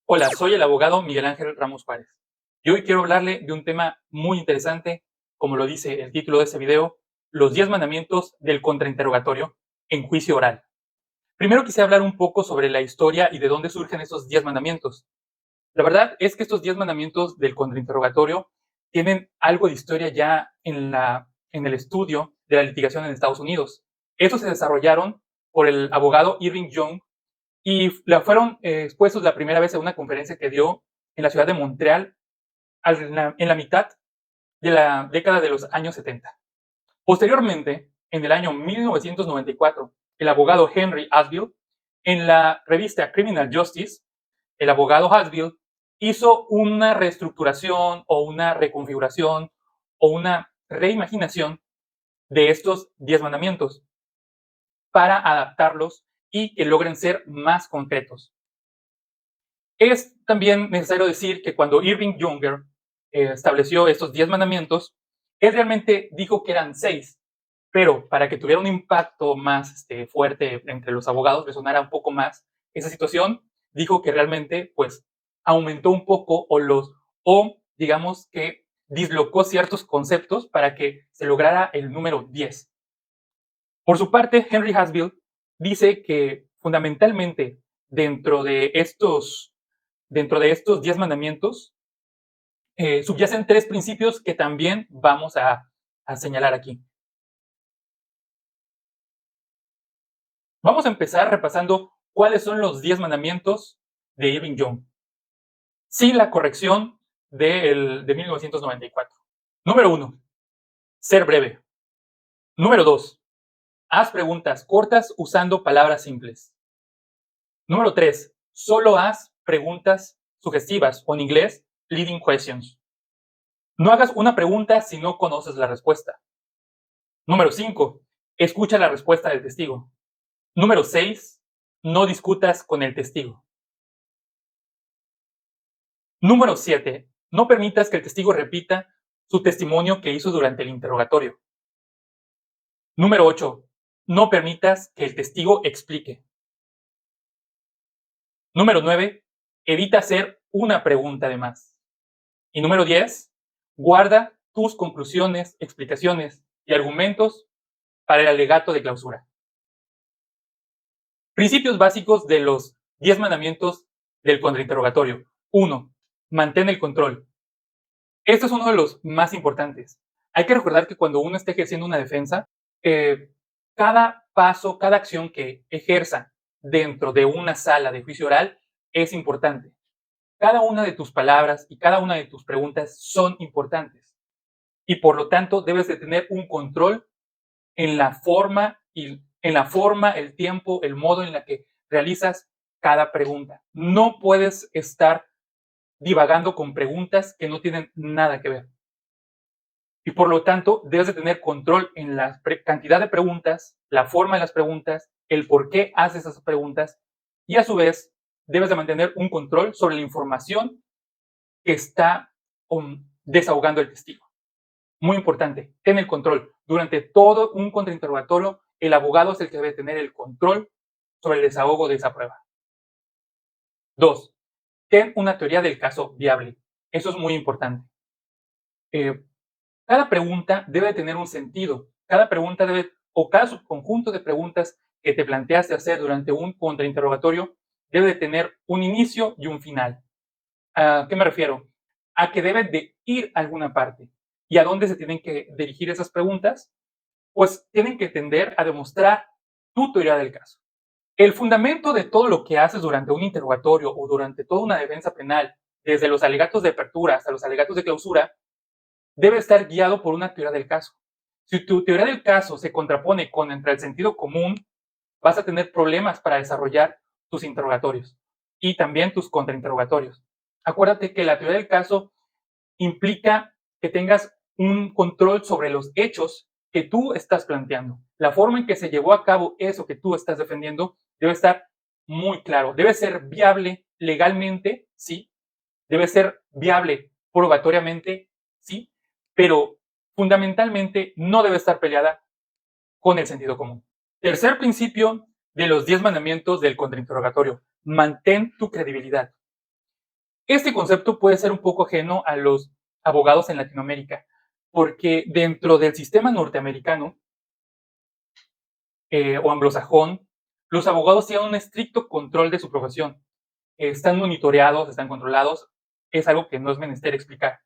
Hola, soy el abogado Miguel Ángel Ramos Juárez y hoy quiero hablarle de un tema muy interesante, como lo dice el título de este video, los 10 mandamientos del contrainterrogatorio en juicio oral. Primero quise hablar un poco sobre la historia y de dónde surgen esos 10 mandamientos. La verdad es que estos 10 mandamientos del contrainterrogatorio tienen algo de historia ya en el estudio de la litigación en Estados Unidos. Estos se desarrollaron por el abogado Irving Young y fueron expuestos la primera vez en una conferencia que dio en la ciudad de Montreal en la mitad de la década de los años 70. Posteriormente, en el año 1994, el abogado Henry Asbill, en la revista Criminal Justice, el abogado Asbill hizo una reestructuración o una reconfiguración o una reimaginación de estos 10 mandamientos para adaptarlos y que logren ser más concretos. Es también necesario decir que cuando Irving Younger estableció estos 10 mandamientos, él realmente dijo que eran 6, pero para que tuviera un impacto más fuerte entre los abogados, resonara un poco más esa situación, dijo que realmente pues aumentó un poco o digamos que dislocó ciertos conceptos para que se lograra el número 10. Por su parte, Henry Hasbill dice que fundamentalmente dentro de estos Dentro de estos 10 mandamientos subyacen 3 principios que también vamos a señalar aquí. Vamos a empezar repasando cuáles son los 10 mandamientos de Irving Young, sin la corrección de 1994. Número 1, ser breve. Número 2, haz preguntas cortas usando palabras simples. Número 3, solo haz preguntas sugestivas o en inglés, leading questions. No hagas una pregunta si no conoces la respuesta. Número 5, escucha la respuesta del testigo. Número 6, no discutas con el testigo. Número 7, no permitas que el testigo repita su testimonio que hizo durante el interrogatorio. Número 8, no permitas que el testigo explique. Número 9, evita hacer una pregunta de más. Y número 10, guarda tus conclusiones, explicaciones y argumentos para el alegato de clausura. Principios básicos de los 10 mandamientos del contrainterrogatorio. 1. Mantén el control. Esto es uno de los más importantes. Hay que recordar que cuando uno esté ejerciendo una defensa, cada paso, cada acción que ejerza dentro de una sala de juicio oral es importante. Cada una de tus palabras y cada una de tus preguntas son importantes. Y por lo tanto, debes de tener un control en la forma, el tiempo, el modo en la que realizas cada pregunta. No puedes estar divagando con preguntas que no tienen nada que ver. Y por lo tanto, debes de tener control en la cantidad de preguntas, la forma de las preguntas, el por qué haces esas preguntas y a su vez debes de mantener un control sobre la información que está desahogando el testigo. Muy importante, ten el control. Durante todo un contrainterrogatorio, el abogado es el que debe tener el control sobre el desahogo de esa prueba. 2. Ten una teoría del caso viable. Eso es muy importante. Cada pregunta debe tener un sentido. Cada pregunta cada subconjunto de preguntas que te planteaste hacer durante un contrainterrogatorio debe tener un inicio y un final. ¿A qué me refiero? A que deben de ir a alguna parte. ¿Y a dónde se tienen que dirigir esas preguntas? Pues tienen que tender a demostrar tu teoría del caso. El fundamento de todo lo que haces durante un interrogatorio o durante toda una defensa penal, desde los alegatos de apertura hasta los alegatos de clausura, debe estar guiado por una teoría del caso. Si tu teoría del caso se contrapone entre el sentido común, vas a tener problemas para desarrollar tus interrogatorios y también tus contrainterrogatorios. Acuérdate que la teoría del caso implica que tengas un control sobre los hechos que tú estás planteando. La forma en que se llevó a cabo eso que tú estás defendiendo debe estar muy claro. Debe ser viable legalmente, sí. Debe ser viable probatoriamente, sí. Pero fundamentalmente no debe estar peleada con el sentido común. Tercer principio de los 10 mandamientos del contrainterrogatorio: mantén tu credibilidad. Este concepto puede ser un poco ajeno a los abogados en Latinoamérica, porque dentro del sistema norteamericano o anglosajón, los abogados tienen un estricto control de su profesión. Están monitoreados, están controlados, es algo que no es menester explicar.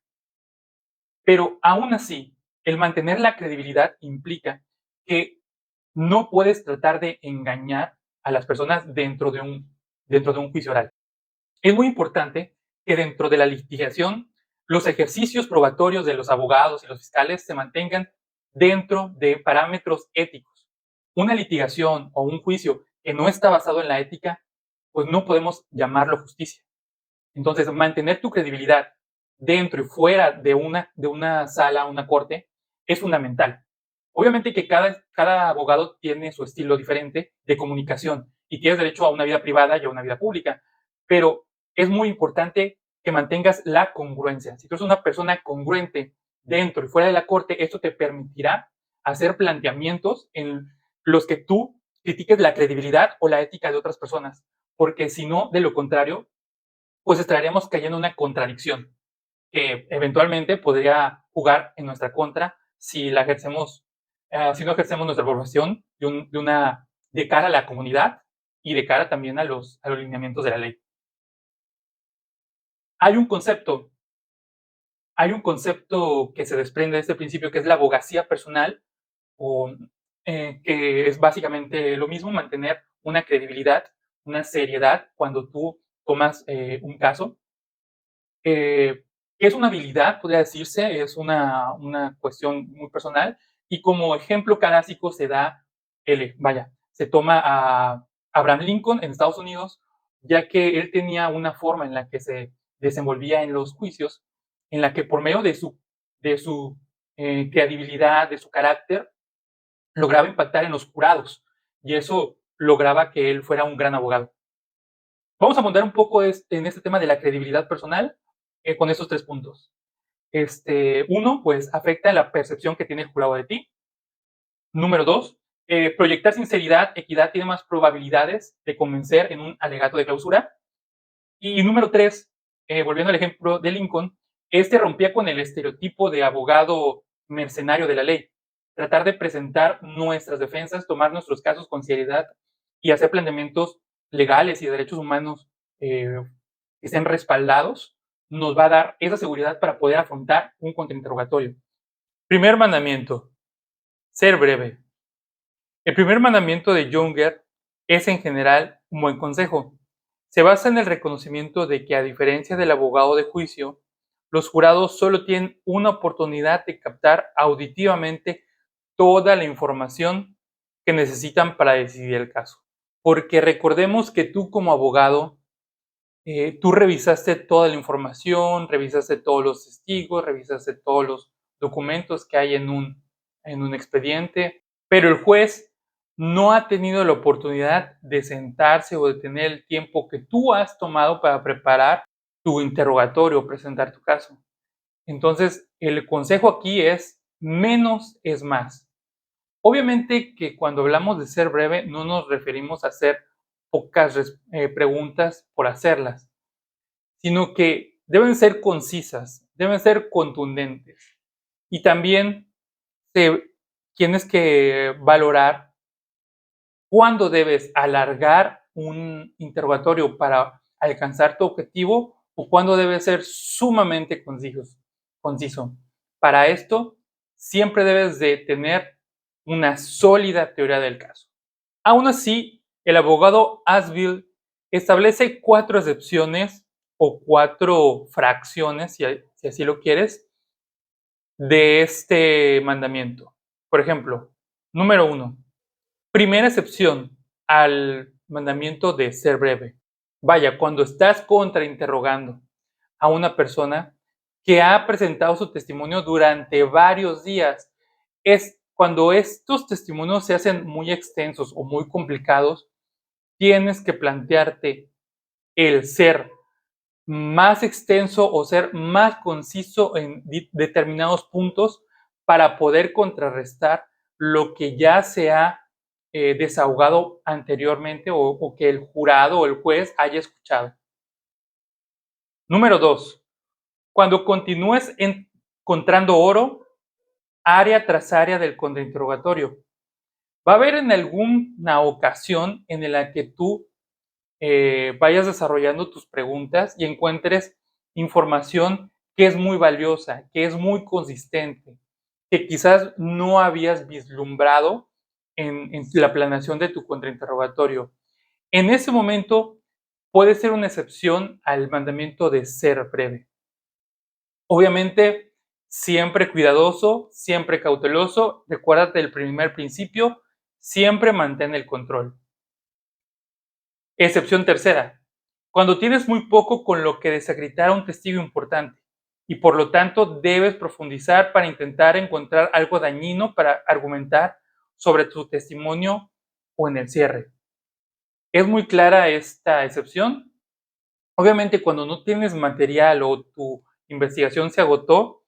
Pero aún así, el mantener la credibilidad implica que no puedes tratar de engañar a las personas dentro de un juicio oral. Es muy importante que dentro de la litigación los ejercicios probatorios de los abogados y los fiscales se mantengan dentro de parámetros éticos. Una litigación o un juicio que no está basado en la ética, pues no podemos llamarlo justicia. Entonces, mantener tu credibilidad dentro y fuera de una sala, una corte, es fundamental. Obviamente que cada abogado tiene su estilo diferente de comunicación y tienes derecho a una vida privada y a una vida pública, pero es muy importante que mantengas la congruencia. Si tú eres una persona congruente dentro y fuera de la corte, esto te permitirá hacer planteamientos en los que tú critiques la credibilidad o la ética de otras personas, porque si no, de lo contrario, pues estaríamos cayendo en una contradicción que eventualmente podría jugar en nuestra contra si la ejercemos, si no ejercemos nuestra profesión de cara a la comunidad y de cara también a los lineamientos de la ley. Hay un concepto, hay un concepto que se desprende de este principio que es la abogacía personal, o, que es básicamente lo mismo, mantener una credibilidad, una seriedad cuando tú tomas un caso. Es una habilidad, podría decirse, es una cuestión muy personal. Y como ejemplo clásico se toma a Abraham Lincoln en Estados Unidos, ya que él tenía una forma en la que se desenvolvía en los juicios, en la que por medio de su credibilidad, de su carácter, lograba impactar en los jurados. Y eso lograba que él fuera un gran abogado. Vamos a montar un poco en este tema de la credibilidad personal con estos 3 puntos. Uno, pues afecta la percepción que tiene el jurado de ti. Número 2, proyectar sinceridad, equidad tiene más probabilidades de convencer en un alegato de clausura. Y número 3, volviendo al ejemplo de Lincoln, rompía con el estereotipo de abogado mercenario de la ley. Tratar de presentar nuestras defensas, tomar nuestros casos con seriedad y hacer planteamientos legales y de derechos humanos que estén respaldados, nos va a dar esa seguridad para poder afrontar un contrainterrogatorio. Primer mandamiento, ser breve. El primer mandamiento de Junger es en general un buen consejo. Se basa en el reconocimiento de que, a diferencia del abogado de juicio, los jurados solo tienen una oportunidad de captar auditivamente toda la información que necesitan para decidir el caso. Porque recordemos que tú como abogado, tú revisaste toda la información, revisaste todos los testigos, revisaste todos los documentos que hay en un expediente, pero el juez no ha tenido la oportunidad de sentarse o de tener el tiempo que tú has tomado para preparar tu interrogatorio o presentar tu caso. Entonces, el consejo aquí es menos es más. Obviamente que cuando hablamos de ser breve no nos referimos a hacer pocas preguntas por hacerlas, sino que deben ser concisas, deben ser contundentes. Y también tienes que valorar cuándo debes alargar un interrogatorio para alcanzar tu objetivo o cuándo debes ser sumamente conciso. Para esto, siempre debes de tener una sólida teoría del caso. Aún así, el abogado Asbill establece 4 excepciones o 4 fracciones, si así lo quieres, de este mandamiento. Por ejemplo, número 1. Primera excepción al mandamiento de ser breve. Vaya, cuando estás contrainterrogando a una persona que ha presentado su testimonio durante varios días, es cuando estos testimonios se hacen muy extensos o muy complicados, tienes que plantearte el ser más extenso o ser más conciso en determinados puntos para poder contrarrestar lo que ya se ha desahogado anteriormente o que el jurado o el juez haya escuchado. Número 2. Cuando continúes encontrando oro, área tras área del contrainterrogatorio. Va a haber en alguna ocasión en la que tú vayas desarrollando tus preguntas y encuentres información que es muy valiosa, que es muy consistente, que quizás no habías vislumbrado en la planeación de tu contrainterrogatorio. En ese momento puede ser una excepción al mandamiento de ser breve. Obviamente, siempre cuidadoso, siempre cauteloso. Recuérdate del primer principio, siempre mantén el control. Excepción tercera. Cuando tienes muy poco con lo que desacreditar a un testigo importante y por lo tanto debes profundizar para intentar encontrar algo dañino para argumentar sobre tu testimonio o en el cierre. ¿Es muy clara esta excepción? Obviamente, cuando no tienes material o tu investigación se agotó,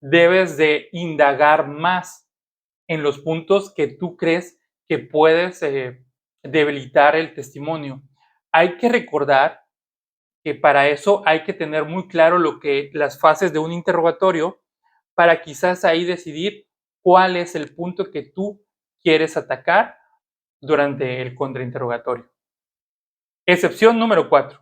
debes de indagar más en los puntos que tú crees que puedes debilitar el testimonio. Hay que recordar que para eso hay que tener muy claro las fases de un interrogatorio para quizás ahí decidir cuál es el punto que tú quieres atacar durante el contrainterrogatorio. Excepción número 4.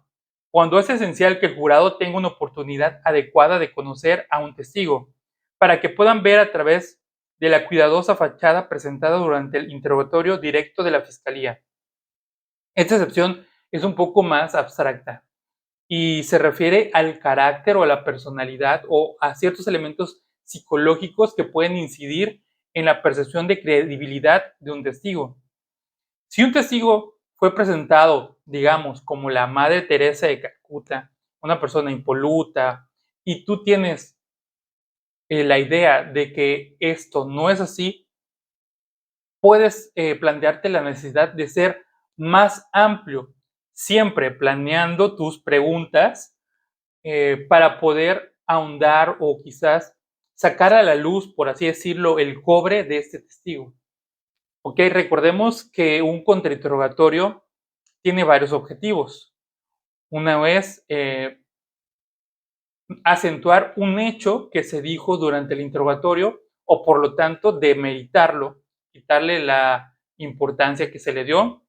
Cuando es esencial que el jurado tenga una oportunidad adecuada de conocer a un testigo, para que puedan ver a través de la cuidadosa fachada presentada durante el interrogatorio directo de la Fiscalía. Esta excepción es un poco más abstracta y se refiere al carácter o a la personalidad o a ciertos elementos psicológicos que pueden incidir en la percepción de credibilidad de un testigo. Si un testigo fue presentado, digamos, como la Madre Teresa de Calcuta, una persona impoluta, y tú tienes la idea de que esto no es así, puedes plantearte la necesidad de ser más amplio, siempre planeando tus preguntas para poder ahondar o quizás sacar a la luz, por así decirlo, el cobre de este testigo. Ok, recordemos que un contrainterrogatorio tiene varios objetivos. Una es acentuar un hecho que se dijo durante el interrogatorio o por lo tanto demeritarlo, quitarle la importancia que se le dio.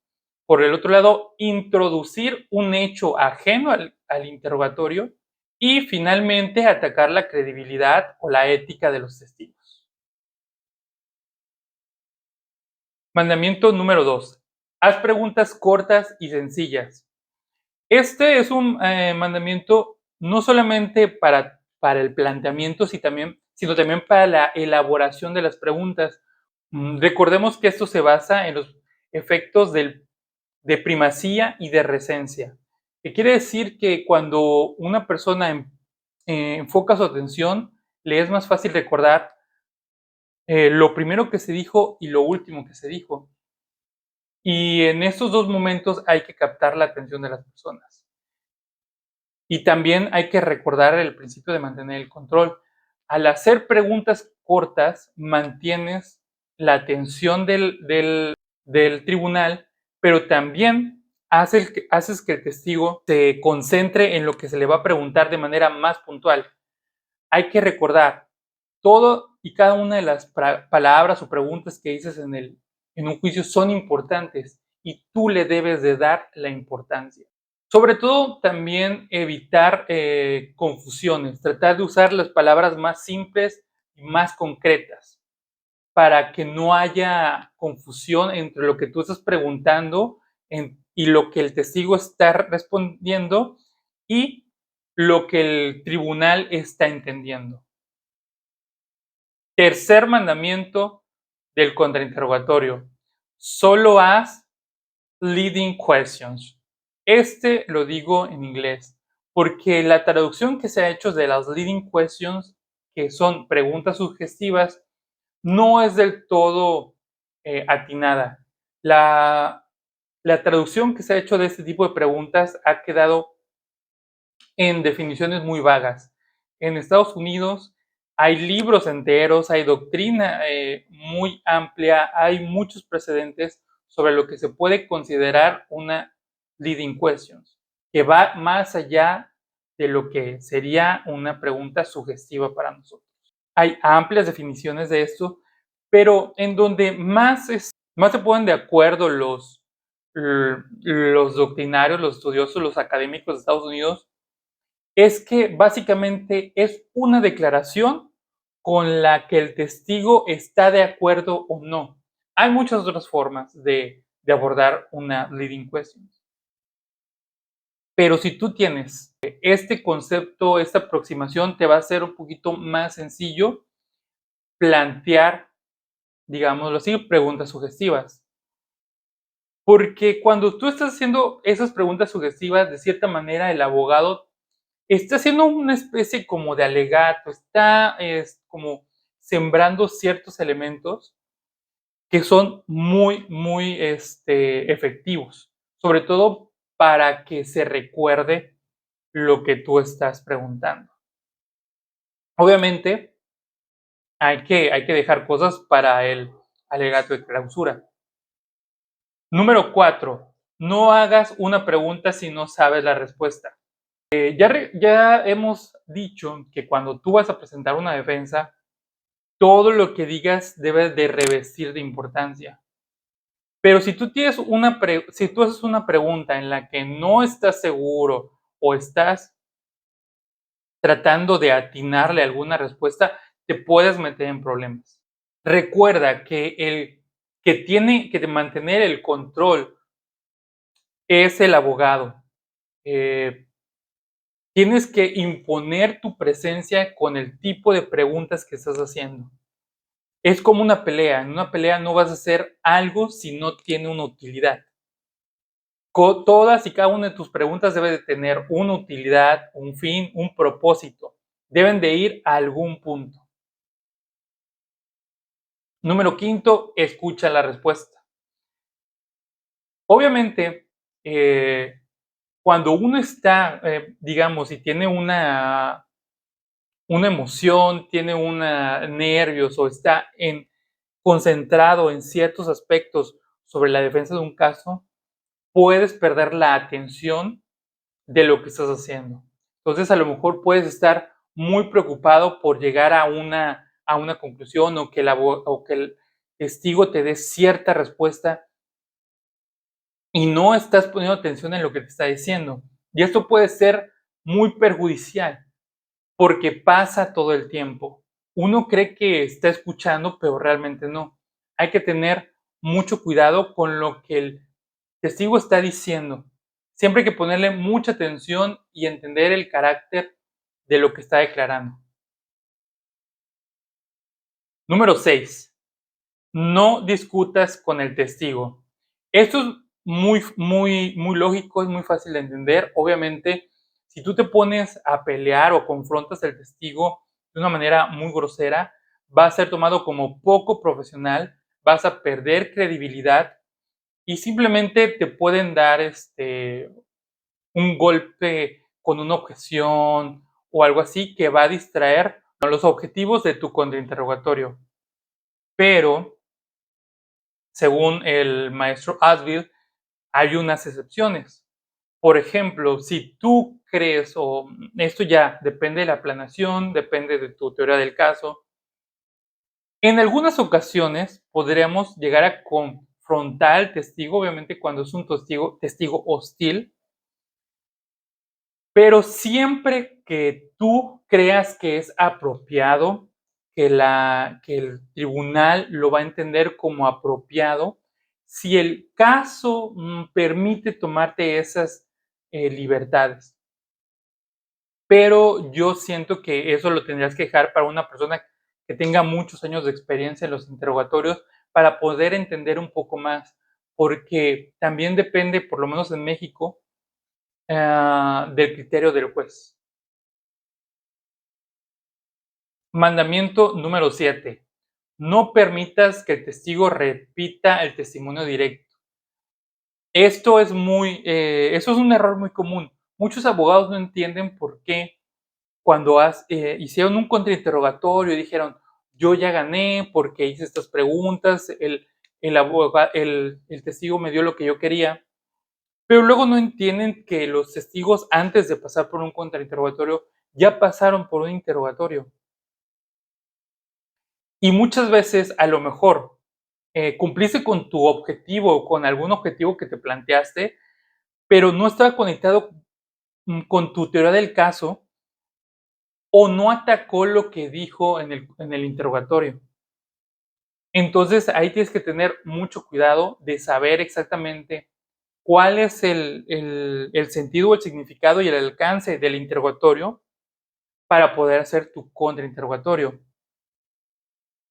Por el otro lado, introducir un hecho ajeno al interrogatorio y finalmente atacar la credibilidad o la ética de los testigos. Mandamiento número 2. Haz preguntas cortas y sencillas. Este es un mandamiento no solamente para el planteamiento, sino también para la elaboración de las preguntas. Recordemos que esto se basa en los efectos de primacía y de recencia, que quiere decir que cuando una persona enfoca su atención, le es más fácil recordar lo primero que se dijo y lo último que se dijo. Y en estos dos momentos hay que captar la atención de las personas. Y también hay que recordar el principio de mantener el control. Al hacer preguntas cortas, mantienes la atención del tribunal, pero también haces que el testigo se concentre en lo que se le va a preguntar de manera más puntual. Hay que recordar todo y cada una de las palabras o preguntas que dices en un juicio son importantes y tú le debes de dar la importancia. Sobre todo también evitar confusiones, tratar de usar las palabras más simples y más concretas para que no haya confusión entre lo que tú estás preguntando y lo que el testigo está respondiendo y lo que el tribunal está entendiendo. Tercer mandamiento del contrainterrogatorio. Solo haz leading questions. Este lo digo en inglés, porque la traducción que se ha hecho de las leading questions, que son preguntas sugestivas, no es del todo atinada. La traducción que se ha hecho de este tipo de preguntas ha quedado en definiciones muy vagas. En Estados Unidos hay libros enteros, hay doctrina muy amplia, hay muchos precedentes sobre lo que se puede considerar una leading questions, que va más allá de lo que sería una pregunta sugestiva para nosotros. Hay amplias definiciones de esto, pero en donde más se ponen de acuerdo los doctrinarios, los estudiosos, los académicos de Estados Unidos, es que básicamente es una declaración con la que el testigo está de acuerdo o no. Hay muchas otras formas de abordar una leading question. Pero si tú tienes este concepto, esta aproximación, te va a ser un poquito más sencillo plantear, digámoslo así, preguntas sugestivas. Porque cuando tú estás haciendo esas preguntas sugestivas, de cierta manera el abogado está haciendo una especie como de alegato, está como sembrando ciertos elementos que son muy efectivos, sobre todo para que se recuerde lo que tú estás preguntando. Obviamente, hay que dejar cosas para el alegato de clausura. Número 4. No hagas una pregunta si no sabes la respuesta. Ya hemos dicho que cuando tú vas a presentar una defensa, todo lo que digas debe de revestir de importancia. Pero si tú haces una pregunta en la que no estás seguro o estás tratando de atinarle alguna respuesta, te puedes meter en problemas. Recuerda que tiene que mantener el control es el abogado. Tienes que imponer tu presencia con el tipo de preguntas que estás haciendo. Es como una pelea. En una pelea no vas a hacer algo si no tiene una utilidad. Todas y cada una de tus preguntas debe de tener una utilidad, un fin, un propósito. Deben de ir a algún punto. Número 5, escucha la respuesta. Obviamente, cuando uno está, digamos, y tiene una emoción, tiene nervios o está concentrado en ciertos aspectos sobre la defensa de un caso, puedes perder la atención de lo que estás haciendo. Entonces, a lo mejor puedes estar muy preocupado por llegar a una conclusión o que el testigo te dé cierta respuesta y no estás poniendo atención en lo que te está diciendo. Y esto puede ser muy perjudicial porque pasa todo el tiempo. Uno cree que está escuchando, pero realmente no. Hay que tener mucho cuidado con lo que el testigo está diciendo. Siempre hay que ponerle mucha atención y entender el carácter de lo que está declarando. Número 6. No discutas con el testigo. Esto es muy lógico, es muy fácil de entender. Obviamente, si tú te pones a pelear o confrontas al testigo de una manera muy grosera, va a ser tomado como poco profesional, vas a perder credibilidad y simplemente te pueden dar un golpe con una objeción o algo así que va a distraer los objetivos de tu contrainterrogatorio. Pero, según el maestro Asbill, hay unas excepciones. Por ejemplo, si tú crees, o esto ya depende de la planeación, depende de tu teoría del caso, en algunas ocasiones podríamos llegar a confrontar al testigo, obviamente cuando es un testigo hostil, pero siempre que tú creas que es apropiado, que el tribunal lo va a entender como apropiado, si el caso permite tomarte esas libertades. Pero yo siento que eso lo tendrías que dejar para una persona que tenga muchos años de experiencia en los interrogatorios para poder entender un poco más, porque también depende, por lo menos en México, del criterio del juez. Mandamiento número 7. No permitas que el testigo repita el testimonio directo. Eso es un error muy común. Muchos abogados no entienden por qué cuando hicieron un contrainterrogatorio y dijeron, yo ya gané porque hice estas preguntas, el testigo me dio lo que yo quería, pero luego no entienden que los testigos, antes de pasar por un contrainterrogatorio, ya pasaron por un interrogatorio. Y muchas veces, a lo mejor, cumpliste con tu objetivo, con algún objetivo que te planteaste, pero no estaba conectado con tu teoría del caso o no atacó lo que dijo en el interrogatorio. Entonces, ahí tienes que tener mucho cuidado de saber exactamente cuál es el sentido, el significado y el alcance del interrogatorio para poder hacer tu contrainterrogatorio.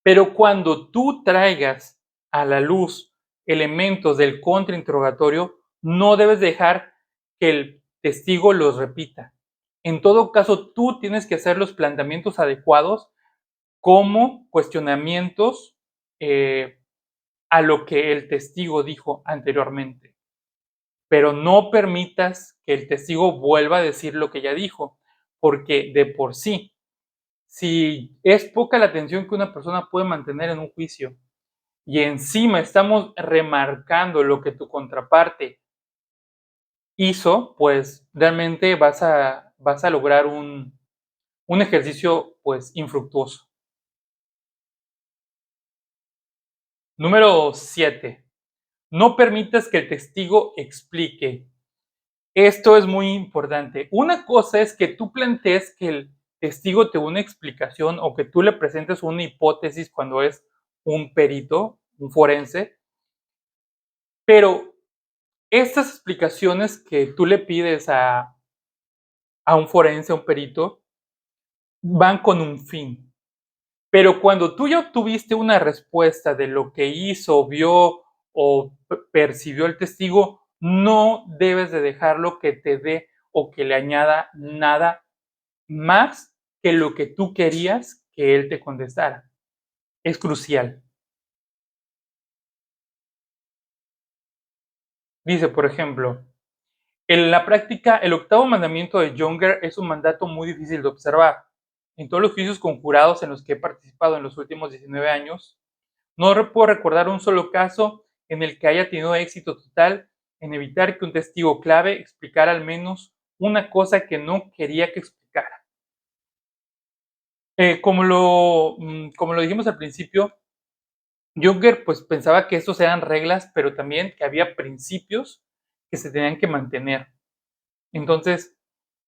Pero cuando tú traigas a la luz elementos del contrainterrogatorio, no debes dejar que el testigo los repita. En todo caso, tú tienes que hacer los planteamientos adecuados como cuestionamientos a lo que el testigo dijo anteriormente. Pero no permitas que el testigo vuelva a decir lo que ya dijo, porque de por sí, si es poca la atención que una persona puede mantener en un juicio y encima estamos remarcando lo que tu contraparte hizo, pues realmente vas a lograr un ejercicio pues infructuoso. Número 7. No permitas que el testigo explique. Esto es muy importante. Una cosa es que tú plantees que el testigo te dé una explicación o que tú le presentes una hipótesis cuando es un perito, un forense, pero estas explicaciones que tú le pides a un forense, a un perito, van con un fin. Pero cuando tú ya obtuviste una respuesta de lo que hizo, vio o percibió el testigo, no debes de dejarlo que te dé o que le añada nada más que lo que tú querías que él te contestara. Es crucial. Dice, por ejemplo, en la práctica, el octavo mandamiento de Younger es un mandato muy difícil de observar. En todos los juicios conjurados en los que he participado en los últimos 19 años, no puedo recordar un solo caso en el que haya tenido éxito total en evitar que un testigo clave explicara al menos una cosa que no quería que explicara. Como lo dijimos al principio, Junger pues pensaba que estos eran reglas, pero también que había principios que se tenían que mantener. Entonces,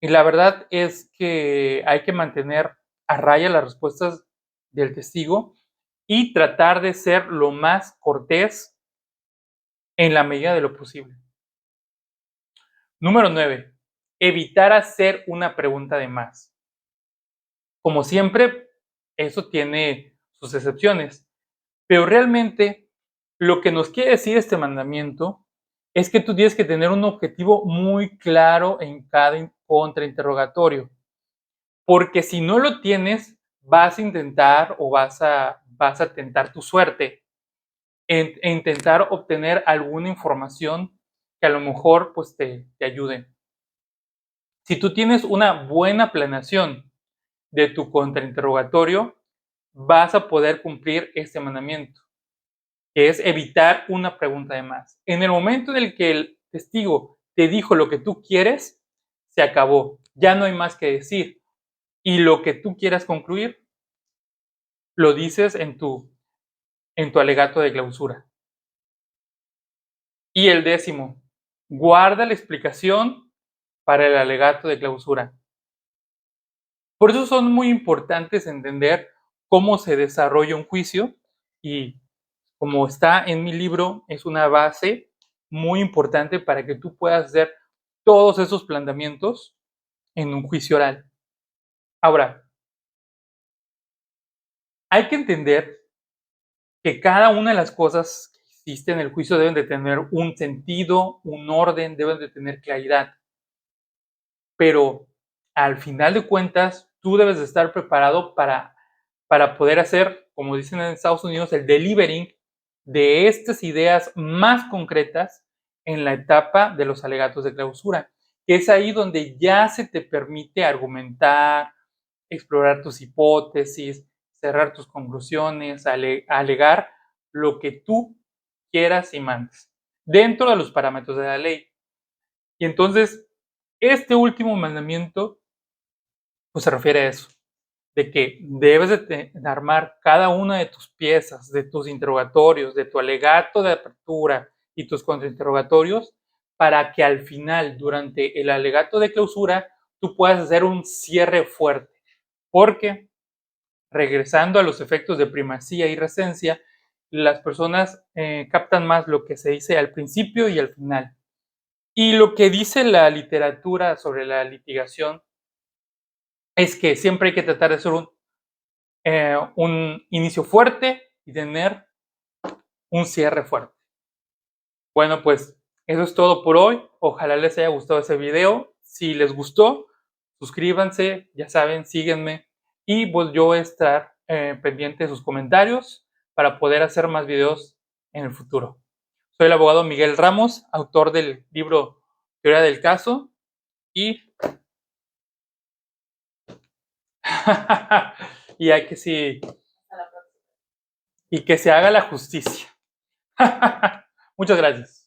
y la verdad es que hay que mantener a raya las respuestas del testigo y tratar de ser lo más cortés en la medida de lo posible. Número 9. Evitar hacer una pregunta de más. Como siempre, eso tiene sus excepciones, pero realmente lo que nos quiere decir este mandamiento es que tú tienes que tener un objetivo muy claro en cada contrainterrogatorio, porque si no lo tienes, vas a intentar o vas a tentar tu suerte en intentar obtener alguna información que a lo mejor pues te ayude. Si tú tienes una buena planeación de tu contrainterrogatorio, vas a poder cumplir este mandamiento, que es evitar una pregunta de más. En el momento en el que el testigo te dijo lo que tú quieres, se acabó. Ya no hay más que decir. Y lo que tú quieras concluir, lo dices en tu alegato de clausura. Y el 10º, guarda la explicación para el alegato de clausura. Por eso son muy importantes entender cómo se desarrolla un juicio y como está en mi libro, es una base muy importante para que tú puedas hacer todos esos planteamientos en un juicio oral. Ahora, hay que entender que cada una de las cosas que existen en el juicio deben de tener un sentido, un orden, deben de tener claridad. Pero al final de cuentas, tú debes de estar preparado para poder hacer, como dicen en Estados Unidos, el delivering de estas ideas más concretas en la etapa de los alegatos de clausura, que es ahí donde ya se te permite argumentar, explorar tus hipótesis, cerrar tus conclusiones, alegar lo que tú quieras y mandes, dentro de los parámetros de la ley. Y entonces, este último mandamiento, pues se refiere a eso, de que debes de armar cada una de tus piezas, de tus interrogatorios, de tu alegato de apertura y tus contrainterrogatorios, para que al final, durante el alegato de clausura, tú puedas hacer un cierre fuerte. Porque, regresando a los efectos de primacía y recencia, las personas captan más lo que se dice al principio y al final. Y lo que dice la literatura sobre la litigación es que siempre hay que tratar de hacer un inicio fuerte y tener un cierre fuerte. Bueno, pues eso es todo por hoy. Ojalá les haya gustado ese video. Si les gustó, suscríbanse, ya saben, síguenme. Y pues yo voy a estar pendiente de sus comentarios para poder hacer más videos en el futuro. Soy el abogado Miguel Ramos, autor del libro Teoría del Caso. Y y hay que sí, y que se haga la justicia. Muchas gracias.